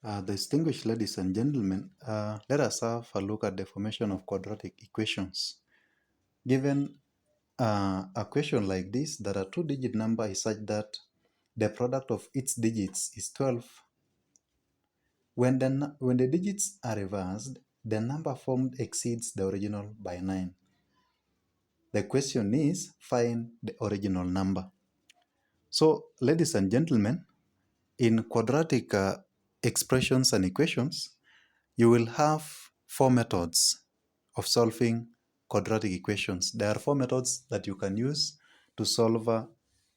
Distinguished ladies and gentlemen, let us have a look at the formation of quadratic equations. Given a question like this, that a two-digit number is such that the product of its digits is 12. When the digits are reversed, the number formed exceeds the original by 9. The question is, find the original number. So, ladies and gentlemen, in quadratic expressions and equations, you will have four methods of solving quadratic equations. There are four methods that you can use to solve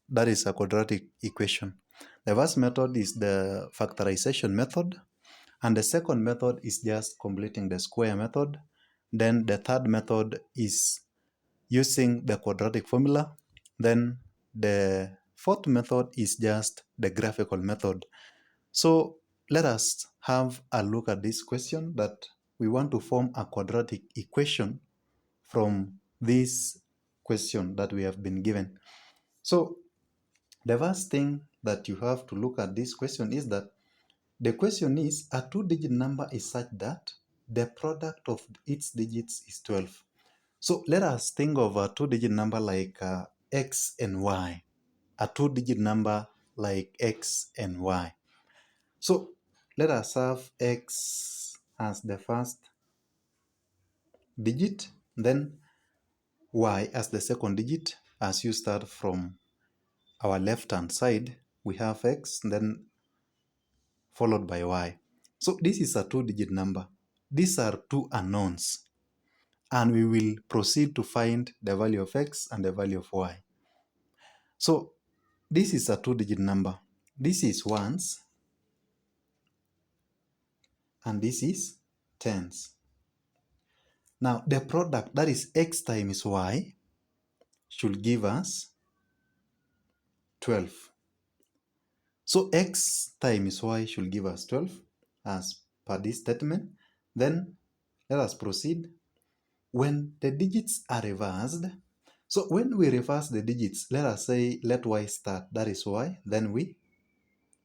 that is a quadratic equation. The first method is the factorization method, and the second method is just completing the square method. Then the third method is using the quadratic formula. Then the fourth method is just the graphical method. So let us have a look at this question that we want to form a quadratic equation from this question that we have been given. So the first thing that you have to look at this question is that the question is a two-digit number is such that the product of its digits is 12. So let us think of a two-digit number like x and y, a two-digit number like x and y. So let us have x as the first digit, then y as the second digit. As you start from our left-hand side, we have x, then followed by y. So this is a two-digit number. These are two unknowns, and we will proceed to find the value of x and the value of y. So this is a two-digit number. This is ones, and this is tens. Now the product, that is x times y, should give us 12. So x times y should give us 12 as per this statement. Then let us proceed. When the digits are reversed, so when we reverse the digits, let us say let y start, that is y, then we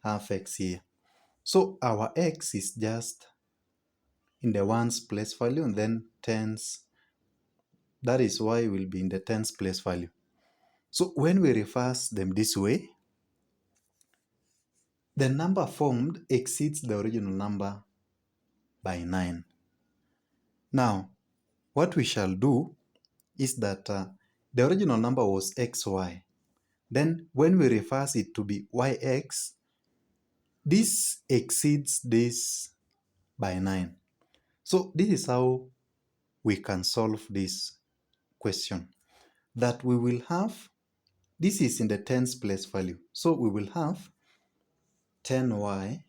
have x here. So our x is just in the ones place value, and then tens, that is y will be in the tens place value. So when we reverse them this way, the number formed exceeds the original number by 9. Now, what we shall do is that the original number was xy. Then when we reverse it to be yx, this exceeds this by 9. So this is how we can solve this question. That we will have, this is in the tens place value. So we will have 10y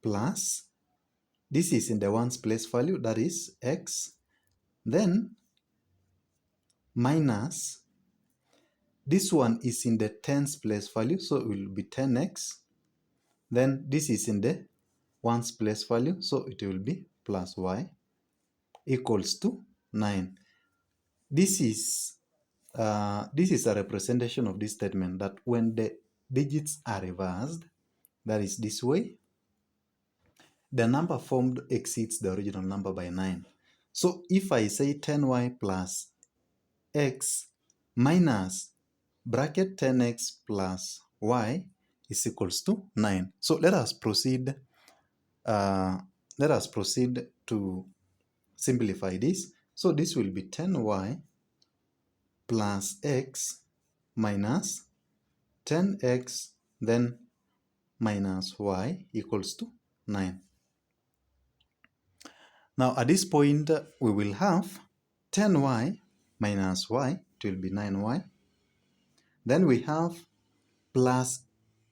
plus, this is in the ones place value, that is x, then minus, this one is in the tens place value, so it will be 10x. Then this is in the ones place value, so it will be plus y equals to 9. This is a representation of this statement that when the digits are reversed, that is this way, the number formed exceeds the original number by 9. So if I say 10y plus x minus bracket 10x plus y is equals to 9. So let us proceed to simplify this. So this will be 10y plus x minus 10x then minus y equals to 9. Now at this point we will have 10y minus y, it will be 9y. Then we have plus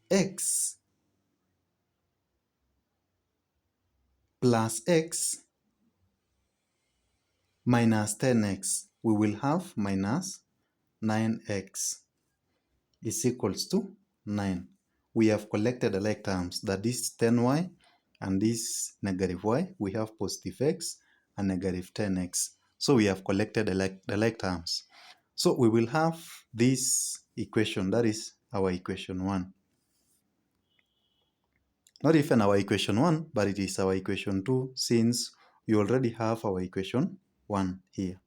x minus 10x. We will have minus 9x is equals to 9. We have collected the like terms, that is 10y and this negative y. We have positive x and negative 10x. So we have collected the like terms. So we will have this equation, that is our equation 1. not even our equation 1, but it is our equation 2, since we already have our equation 1 here.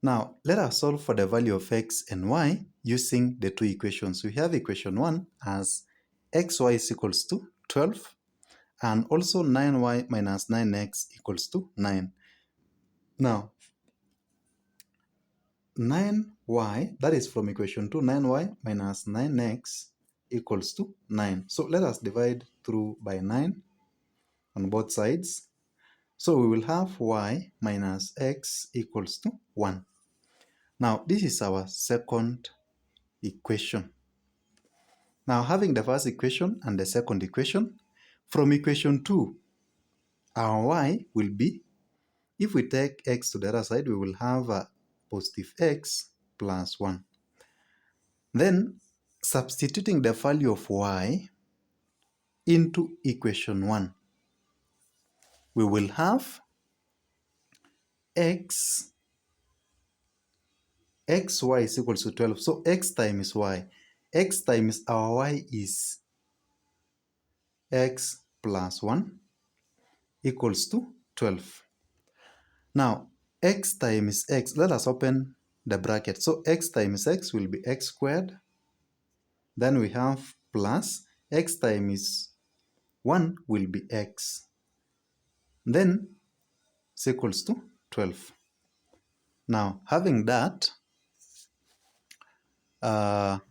Now, let us solve for the value of x and y using the two equations. We have equation 1 as xy is equals to 12, and also 9y minus 9x equals to 9. Now, 9y, that is from equation 2, 9y minus 9x equals to 9. So let us divide through by 9 on both sides. So we will have y minus x equals to 1. Now, this is our second equation. Now, having the first equation and the second equation, from equation 2, our y will be, if we take x to the other side, we will have a positive x plus 1. Then, substituting the value of y into equation 1, we will have xy is equal to 12. So x times y. X times our y is x plus 1 equals to 12. Now, x times x, let us open the bracket. So x times x will be x squared. Then we have plus x times 1 will be x. Then it's equals to 12. Now, having that, let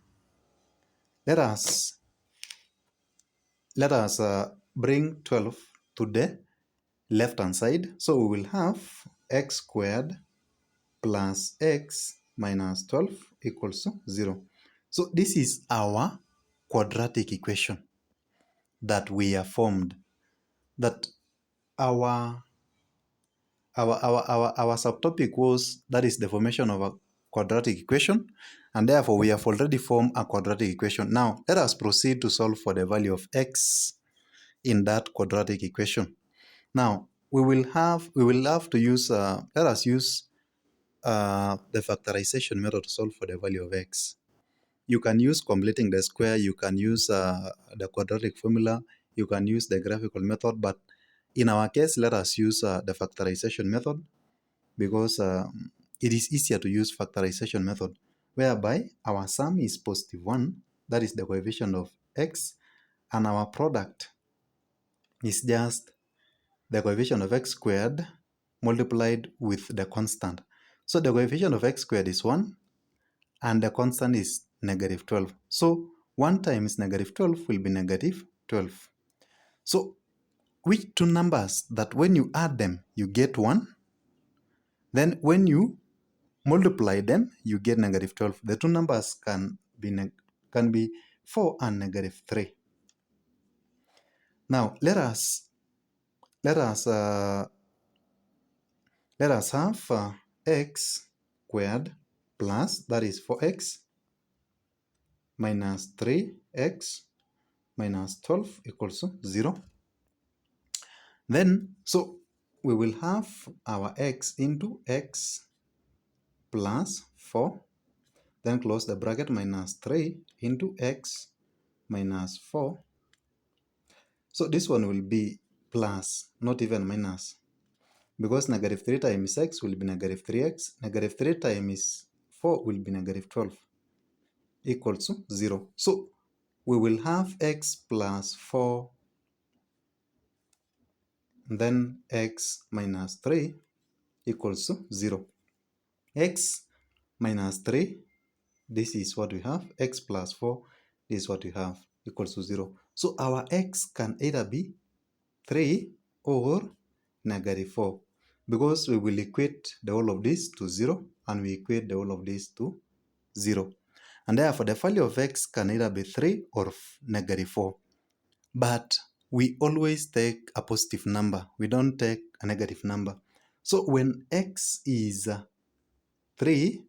us bring 12 to the left hand side. So we will have x squared plus x minus 12 equals to 0. So this is our quadratic equation that we have formed. That our subtopic was, that is the formation of a quadratic equation, and therefore we have already formed a quadratic equation. Now let us proceed to solve for the value of x in that quadratic equation. Now we will have to use let us use the factorization method to solve for the value of x. You can use completing the square, you can use the quadratic formula, you can use the graphical method, but in our case, let us use the factorization method, because it is easier to use factorization method, whereby our sum is positive 1, that is the coefficient of x, and our product is just the coefficient of x squared multiplied with the constant. So the coefficient of x squared is 1, and the constant is negative 12. So 1 times negative 12 will be negative 12. So which two numbers that when you add them, you get 1? Then when you multiply them, you get negative 12. The two numbers can be 4 and negative 3. Now let us have x squared plus, that is 4x minus 3x minus 12 equals to 0. Then, so we will have our x into x plus 4, then close the bracket, minus 3 into x minus 4. So this one will be plus, not even minus, because negative 3 times x will be negative 3x, negative 3 times 4 will be negative 12, equals to 0. So we will have x plus 4, then x minus 3 equals to 0. X minus 3, this is what we have. X plus 4, this is what we have, equals to 0. So our x can either be 3 or negative 4, because we will equate the whole of this to 0, and we equate the whole of this to 0. And therefore, the value of x can either be 3 or negative 4. But we always take a positive number. We don't take a negative number. So when x is 3,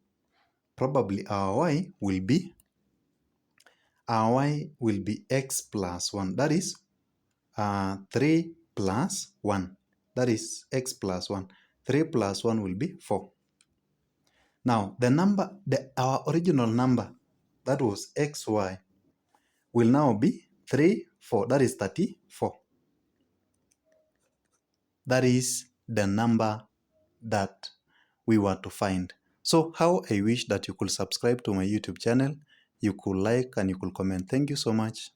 probably our y will be x plus 1. That is 3 plus 1. That is x plus 1. 3 plus 1 will be 4. Now, our original number, that was xy, will now be 3 4. That is 34. That is the number that we want to find. So how I wish that you could subscribe to my YouTube channel, you could like and you could comment. Thank you so much.